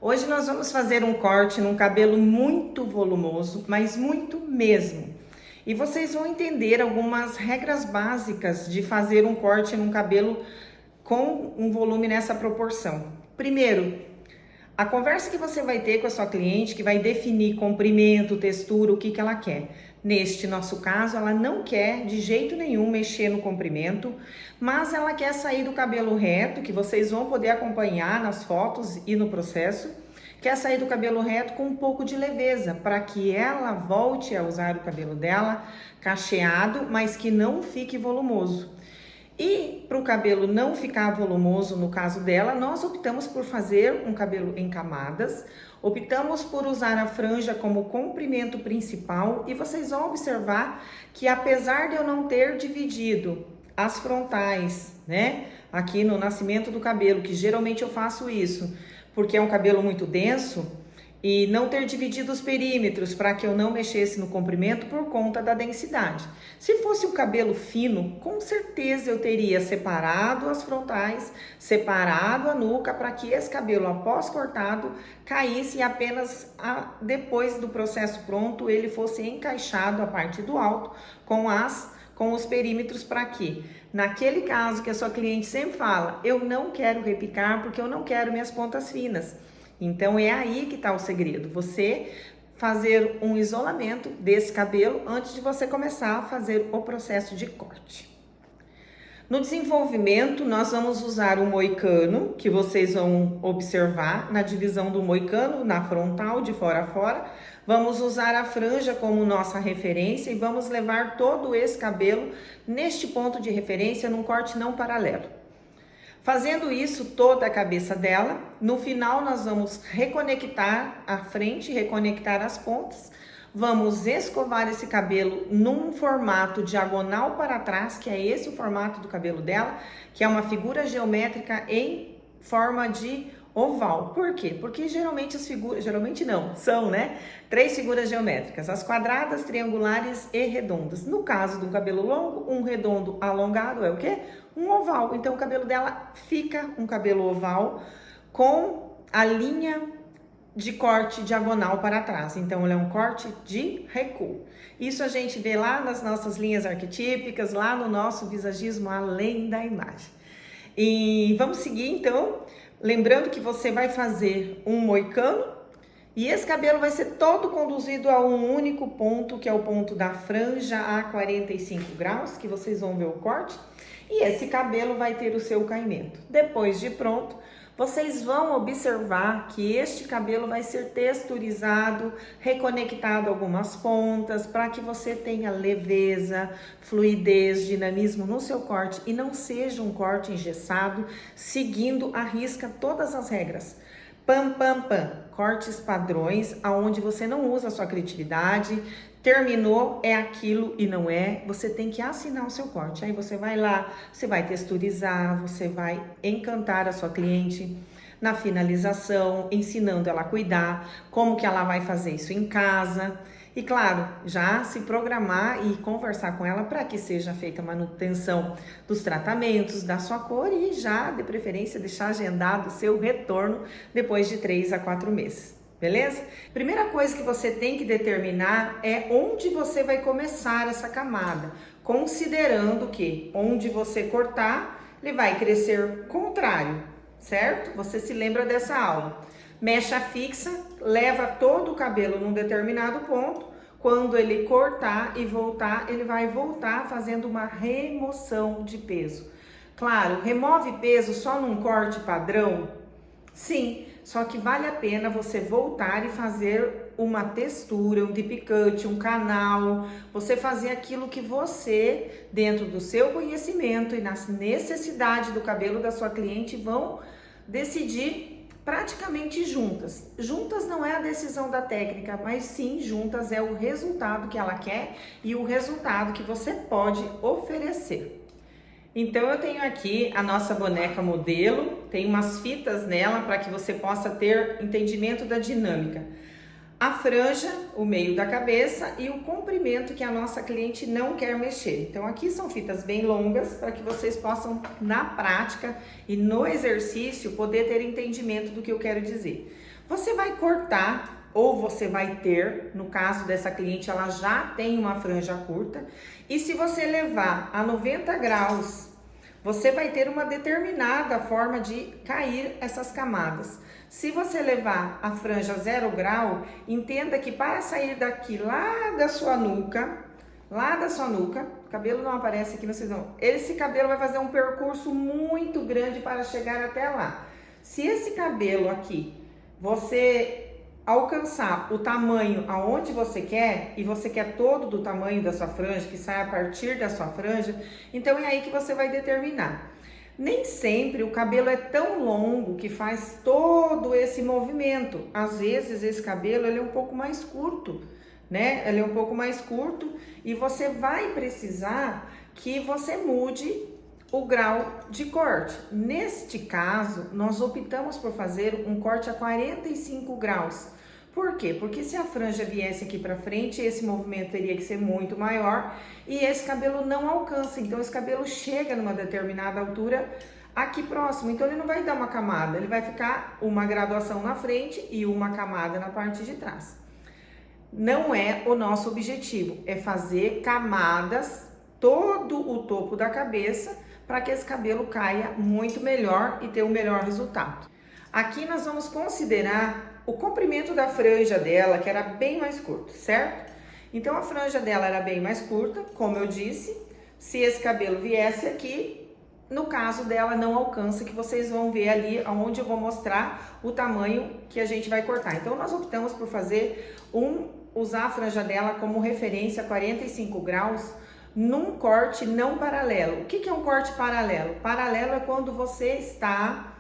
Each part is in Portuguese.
Hoje nós vamos fazer um corte num cabelo muito volumoso, mas muito mesmo. E vocês vão entender algumas regras básicas de fazer um corte num cabelo com um volume nessa proporção. Primeiro, a conversa que você vai ter com a sua cliente, que vai definir comprimento, textura, o que ela quer. Neste nosso caso, ela não quer de jeito nenhum mexer no comprimento, mas ela quer sair do cabelo reto, que vocês vão poder acompanhar nas fotos e no processo. Quer sair do cabelo reto com um pouco de leveza, para que ela volte a usar o cabelo dela cacheado, mas que não fique volumoso. E para o cabelo não ficar volumoso, no caso dela, nós optamos por fazer um cabelo em camadas, optamos por usar a franja como comprimento principal e vocês vão observar que apesar de eu não ter dividido as frontais, né, aqui no nascimento do cabelo, que geralmente eu faço isso, porque é um cabelo muito denso, e não ter dividido os perímetros para que eu não mexesse no comprimento por conta da densidade. Se fosse um cabelo fino, com certeza eu teria separado as frontais, separado a nuca para que esse cabelo após cortado caísse e apenas depois do processo pronto ele fosse encaixado a parte do alto com os perímetros para quê? Naquele caso que a sua cliente sempre fala, eu não quero repicar porque eu não quero minhas pontas finas. Então é aí que está o segredo, você fazer um isolamento desse cabelo antes de você começar a fazer o processo de corte. No desenvolvimento, nós vamos usar o moicano, que vocês vão observar na divisão do moicano, na frontal, de fora a fora. Vamos usar a franja como nossa referência e vamos levar todo esse cabelo neste ponto de referência num corte não paralelo. Fazendo isso, toda a cabeça dela, no final nós vamos reconectar a frente, reconectar as pontas, vamos escovar esse cabelo num formato diagonal para trás, que é esse o formato do cabelo dela, que é uma figura geométrica em forma de oval. Por quê? Porque geralmente as figuras, geralmente não, são, né? 3 figuras geométricas, as quadradas, triangulares e redondas. No caso do cabelo longo, um redondo alongado é o quê? Um oval. Então o cabelo dela fica um cabelo oval com a linha de corte diagonal para trás. Então ele é um corte de recuo. Isso a gente vê lá nas nossas linhas arquetípicas, lá no nosso visagismo além da imagem. E vamos seguir então. Lembrando que você vai fazer um moicano e esse cabelo vai ser todo conduzido a um único ponto, que é o ponto da franja a 45 graus, que vocês vão ver o corte. E esse cabelo vai ter o seu caimento. Depois de pronto, vocês vão observar que este cabelo vai ser texturizado, reconectado algumas pontas, para que você tenha leveza, fluidez, dinamismo no seu corte e não seja um corte engessado, seguindo à risca todas as regras. Pam, pam, pam, cortes padrões, aonde você não usa a sua criatividade, terminou, é aquilo e não é, você tem que assinar o seu corte. Aí você vai lá, você vai texturizar, você vai encantar a sua cliente na finalização, ensinando ela a cuidar, como que ela vai fazer isso em casa. E claro, já se programar e conversar com ela para que seja feita a manutenção dos tratamentos, da sua cor e já, de preferência, deixar agendado o seu retorno depois de 3 a 4 meses. Beleza? Primeira coisa que você tem que determinar é onde você vai começar essa camada, considerando que onde você cortar, ele vai crescer contrário, certo? Você se lembra dessa aula. Mecha fixa, leva todo o cabelo num determinado ponto, quando ele cortar e voltar, ele vai voltar fazendo uma remoção de peso. Claro, remove peso só num corte padrão? Sim, só que vale a pena você voltar e fazer uma textura, um deep cut, um canal, você fazer aquilo que você, dentro do seu conhecimento e nas necessidades do cabelo da sua cliente, vão decidir praticamente juntas. Juntas não é a decisão da técnica, mas sim juntas é o resultado que ela quer e o resultado que você pode oferecer. Então eu tenho aqui a nossa boneca modelo, tem umas fitas nela para que você possa ter entendimento da dinâmica. A franja, o meio da cabeça e o comprimento que a nossa cliente não quer mexer. Então aqui são fitas bem longas para que vocês possam na prática e no exercício poder ter entendimento do que eu quero dizer. Você vai cortar, ou você vai ter, no caso dessa cliente, ela já tem uma franja curta, e se você levar a 90 graus, você vai ter uma determinada forma de cair essas camadas. Se você levar a franja 0 grau, entenda que para sair daqui lá da sua nuca, o cabelo não aparece aqui, vocês não. Esse cabelo vai fazer um percurso muito grande para chegar até lá. Se esse cabelo aqui, você alcançar o tamanho aonde você quer, e você quer todo do tamanho da sua franja, que sai a partir da sua franja, então é aí que você vai determinar. Nem sempre o cabelo é tão longo que faz todo esse movimento. Às vezes esse cabelo ele é um pouco mais curto, né? Ele é um pouco mais curto e você vai precisar que você mude o grau de corte. Neste caso, nós optamos por fazer um corte a 45 graus. Por quê? Porque se a franja viesse aqui para frente, esse movimento teria que ser muito maior e esse cabelo não alcança. Então, esse cabelo chega numa determinada altura aqui próximo. Então, ele não vai dar uma camada, ele vai ficar uma graduação na frente e uma camada na parte de trás. Não é o nosso objetivo, é fazer camadas todo o topo da cabeça para que esse cabelo caia muito melhor e ter um melhor resultado. Aqui nós vamos considerar o comprimento da franja dela, que era bem mais curto, certo? Então a franja dela era bem mais curta, como eu disse. Se esse cabelo viesse aqui, no caso dela não alcança, que vocês vão ver ali onde eu vou mostrar o tamanho que a gente vai cortar. Então nós optamos por fazer usar a franja dela como referência 45 graus num corte não paralelo. O que é um corte paralelo? Paralelo é quando você está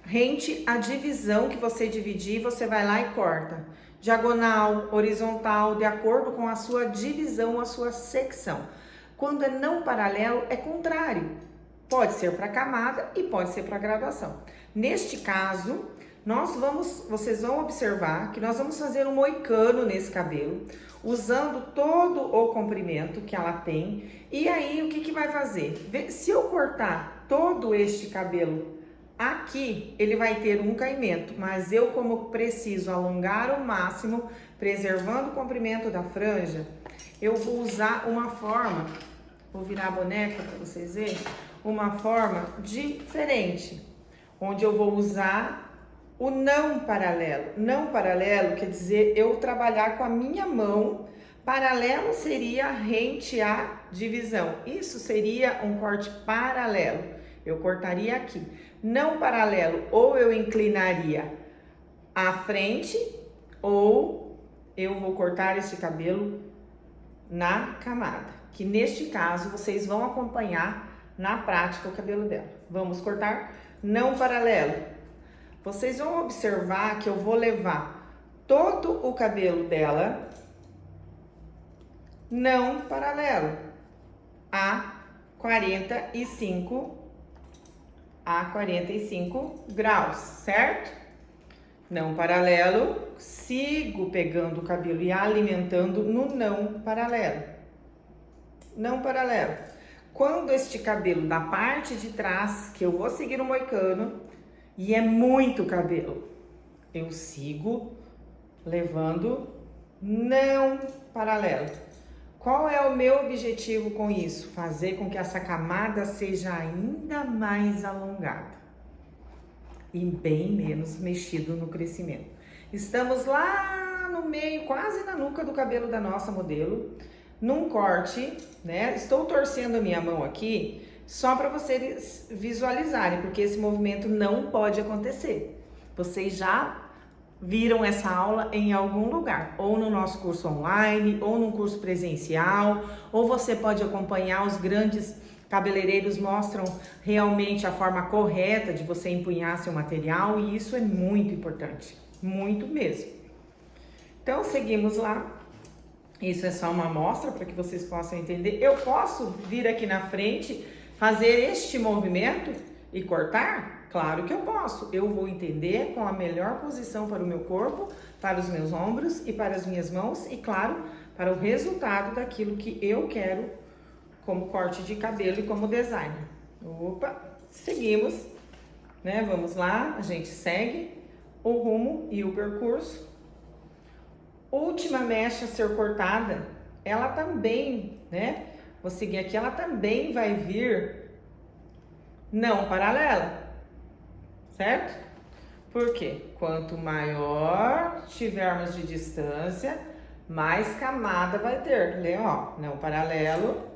rente à divisão que você dividir, você vai lá e corta. Diagonal, horizontal, de acordo com a sua divisão, a sua secção. Quando é não paralelo, é contrário. Pode ser para camada e pode ser para graduação. Neste caso, vocês vão observar que nós vamos fazer um moicano nesse cabelo, usando todo o comprimento que ela tem. E aí, o que vai fazer? Se eu cortar todo este cabelo aqui, ele vai ter um caimento, mas eu, como preciso alongar ao máximo, preservando o comprimento da franja, eu vou usar uma forma, vou virar a boneca para vocês verem, uma forma diferente, onde eu vou usar o não paralelo. Não paralelo quer dizer eu trabalhar com a minha mão, paralelo seria rente à divisão, isso seria um corte paralelo. Eu cortaria aqui. Não paralelo, ou eu inclinaria à frente, ou eu vou cortar esse cabelo na camada. Que neste caso, vocês vão acompanhar na prática o cabelo dela. Vamos cortar não paralelo. Vocês vão observar que eu vou levar todo o cabelo dela não paralelo a 45 graus, certo? Não paralelo, sigo pegando o cabelo e alimentando no não paralelo. Não paralelo. Quando este cabelo da parte de trás, que eu vou seguir o moicano, e é muito cabelo, eu sigo levando não paralelo. Qual é o meu objetivo com isso? Fazer com que essa camada seja ainda mais alongada e bem menos mexido no crescimento. Estamos lá no meio, quase na nuca do cabelo da nossa modelo, num corte, né? Estou torcendo a minha mão aqui só para vocês visualizarem, porque esse movimento não pode acontecer. Vocês já viram essa aula em algum lugar, ou no nosso curso online, ou num curso presencial, ou você pode acompanhar, os grandes cabeleireiros mostram realmente a forma correta de você empunhar seu material, e isso é muito importante, muito mesmo. Então, seguimos lá. Isso é só uma amostra para que vocês possam entender. Eu posso vir aqui na frente, fazer este movimento e cortar? Claro que eu posso. Eu vou entender qual a melhor posição para o meu corpo, para os meus ombros e para as minhas mãos e, claro, para o resultado daquilo que eu quero como corte de cabelo e como design. Opa, seguimos, né? Vamos lá, a gente segue o rumo e o percurso. Última mecha a ser cortada, ela também, né? Vou seguir aqui, ela também vai vir não paralela, certo? Por quê? Quanto maior tivermos de distância, mais camada vai ter. Lê, ó, não paralelo.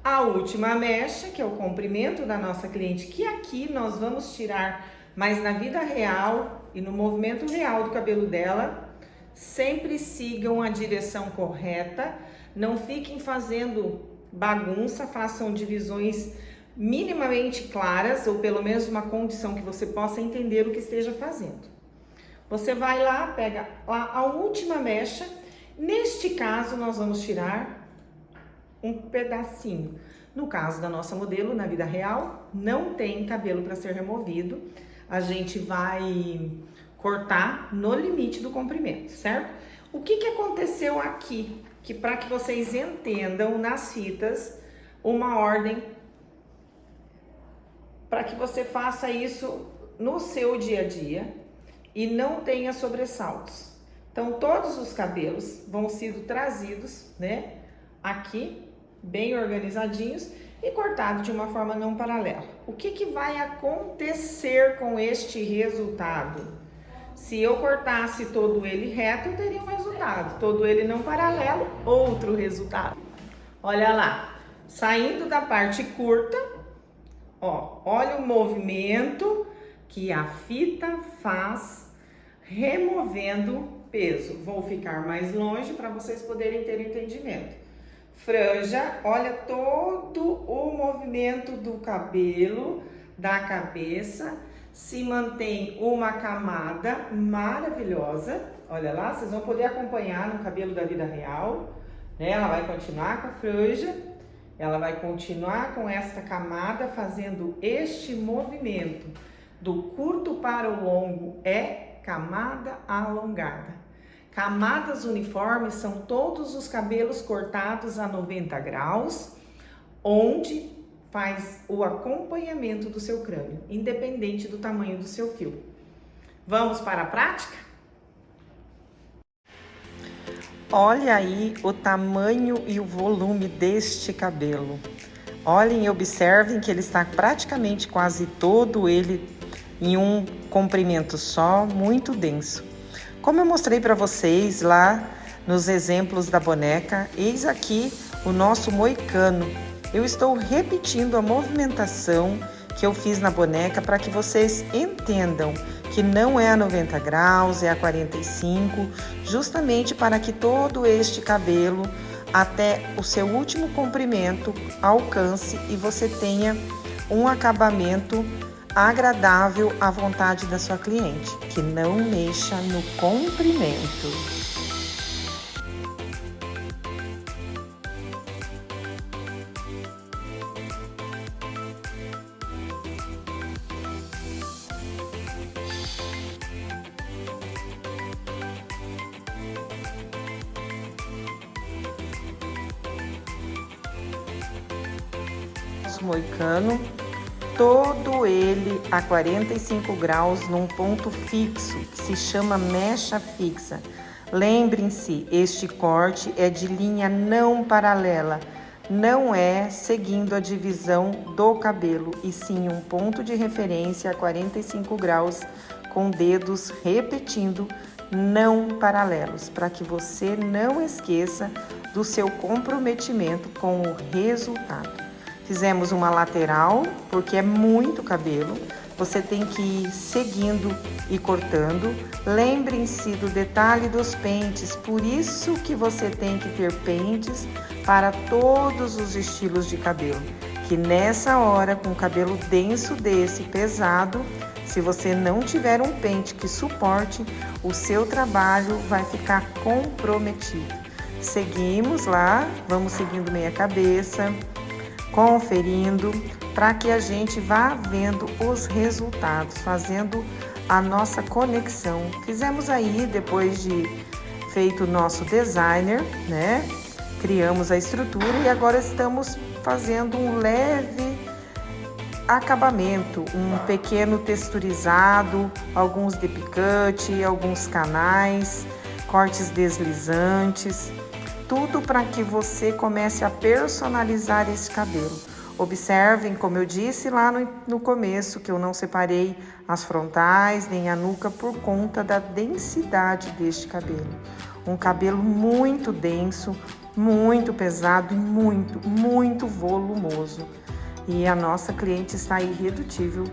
A última mecha, que é o comprimento da nossa cliente, que aqui nós vamos tirar, mas na vida real e no movimento real do cabelo dela, sempre sigam a direção correta, não fiquem fazendo bagunça, façam divisões minimamente claras, ou pelo menos uma condição que você possa entender o que esteja fazendo. Você vai lá, pega lá a última mecha, neste caso nós vamos tirar um pedacinho. No caso da nossa modelo, na vida real, não tem cabelo para ser removido, a gente vai cortar no limite do comprimento, certo? O que aconteceu aqui? Que para que vocês entendam nas fitas uma ordem para que você faça isso no seu dia a dia e não tenha sobressaltos. Então todos os cabelos vão sendo trazidos, né, aqui bem organizadinhos e cortado de uma forma não paralela. O que vai acontecer com este resultado? Se eu cortasse todo ele reto, eu teria um resultado. Todo ele não paralelo, outro resultado. Olha lá, saindo da parte curta, ó, olha o movimento que a fita faz removendo peso. Vou ficar mais longe para vocês poderem ter entendimento. Franja, olha todo o movimento do cabelo, da cabeça. Se mantém uma camada maravilhosa. Olha lá, vocês vão poder acompanhar no cabelo da vida real, né? Ela vai continuar com a franja, ela vai continuar com esta camada, fazendo este movimento do curto para o longo, é camada alongada. Camadas uniformes são todos os cabelos cortados a 90 graus, onde faz o acompanhamento do seu crânio, independente do tamanho do seu fio. Vamos para a prática? Olha aí o tamanho e o volume deste cabelo. Olhem e observem que ele está praticamente quase todo ele em um comprimento só, muito denso. Como eu mostrei para vocês lá nos exemplos da boneca, eis aqui o nosso moicano. Eu estou repetindo a movimentação que eu fiz na boneca para que vocês entendam que não é a 90 graus, é a 45, justamente para que todo este cabelo, até o seu último comprimento, alcance e você tenha um acabamento agradável à vontade da sua cliente, que não mexa no comprimento. Moicano, todo ele a 45 graus num ponto fixo, que se chama mecha fixa. Lembrem-se, este corte é de linha não paralela, não é seguindo a divisão do cabelo, e sim um ponto de referência a 45 graus com dedos repetindo não paralelos, para que você não esqueça do seu comprometimento com o resultado. Fizemos uma lateral, porque é muito cabelo, você tem que ir seguindo e cortando. Lembrem-se do detalhe dos pentes, por isso que você tem que ter pentes para todos os estilos de cabelo. Que nessa hora, com cabelo denso desse, pesado, se você não tiver um pente que suporte, o seu trabalho vai ficar comprometido. Seguimos lá, vamos seguindo meia cabeça, conferindo, para que a gente vá vendo os resultados, fazendo a nossa conexão. Fizemos aí, depois de feito o nosso designer, né? Criamos a estrutura e agora estamos fazendo um leve acabamento, um pequeno texturizado, alguns depicut, alguns canais, cortes deslizantes, tudo para que você comece a personalizar esse cabelo. Observem, como eu disse lá no começo, que eu não separei as frontais nem a nuca por conta da densidade deste cabelo. Um cabelo muito denso, muito pesado e muito volumoso. E a nossa cliente está irredutível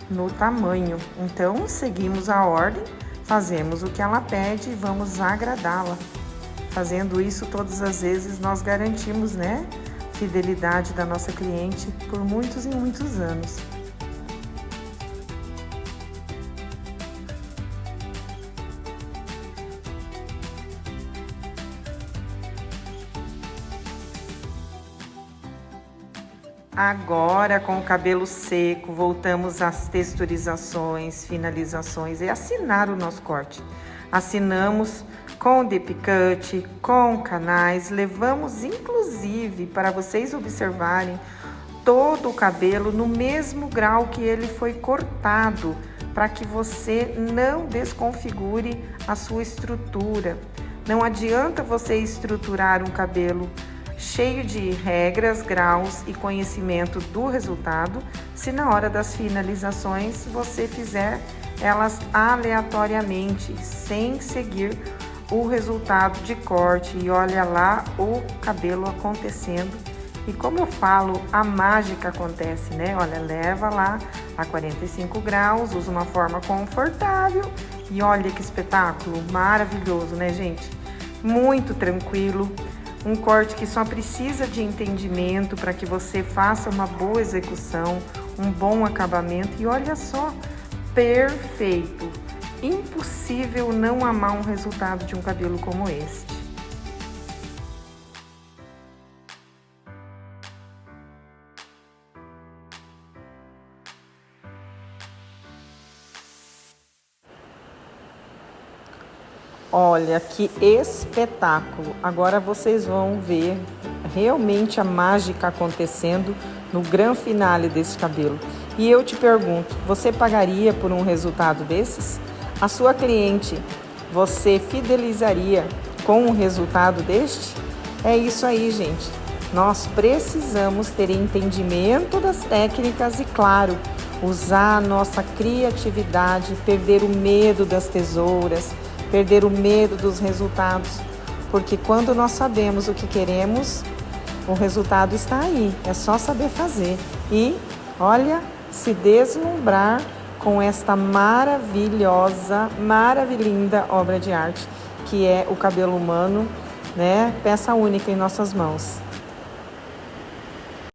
no tamanho. Então, seguimos a ordem, fazemos o que ela pede e vamos agradá-la. Fazendo isso todas as vezes, nós garantimos, né, fidelidade da nossa cliente por muitos e muitos anos. Agora, com o cabelo seco, voltamos às texturizações, finalizações e assinar o nosso corte. Assinamos com depicut, com canais, levamos inclusive para vocês observarem todo o cabelo no mesmo grau que ele foi cortado, para que você não desconfigure a sua estrutura. Não adianta você estruturar um cabelo cheio de regras, graus e conhecimento do resultado, se na hora das finalizações você fizer elas aleatoriamente, sem seguir o resultado de corte. E olha lá o cabelo acontecendo. E como eu falo, a mágica acontece, né? Olha, leva lá a 45 graus, usa uma forma confortável e olha que espetáculo maravilhoso, né, gente? Muito tranquilo. Um corte que só precisa de entendimento para que você faça uma boa execução, um bom acabamento e olha só, perfeito! Impossível não amar um resultado de um cabelo como este. Olha que espetáculo! Agora vocês vão ver realmente a mágica acontecendo no grande finale desse cabelo. E eu te pergunto, você pagaria por um resultado desses? A sua cliente, você fidelizaria com um resultado deste? É isso aí, gente. Nós precisamos ter entendimento das técnicas e, claro, usar a nossa criatividade, perder o medo das tesouras, perder o medo dos resultados, porque quando nós sabemos o que queremos, o resultado está aí, é só saber fazer e, olha, se deslumbrar com esta maravilhosa, maravilhinda obra de arte, que é o cabelo humano, né? Peça única em nossas mãos.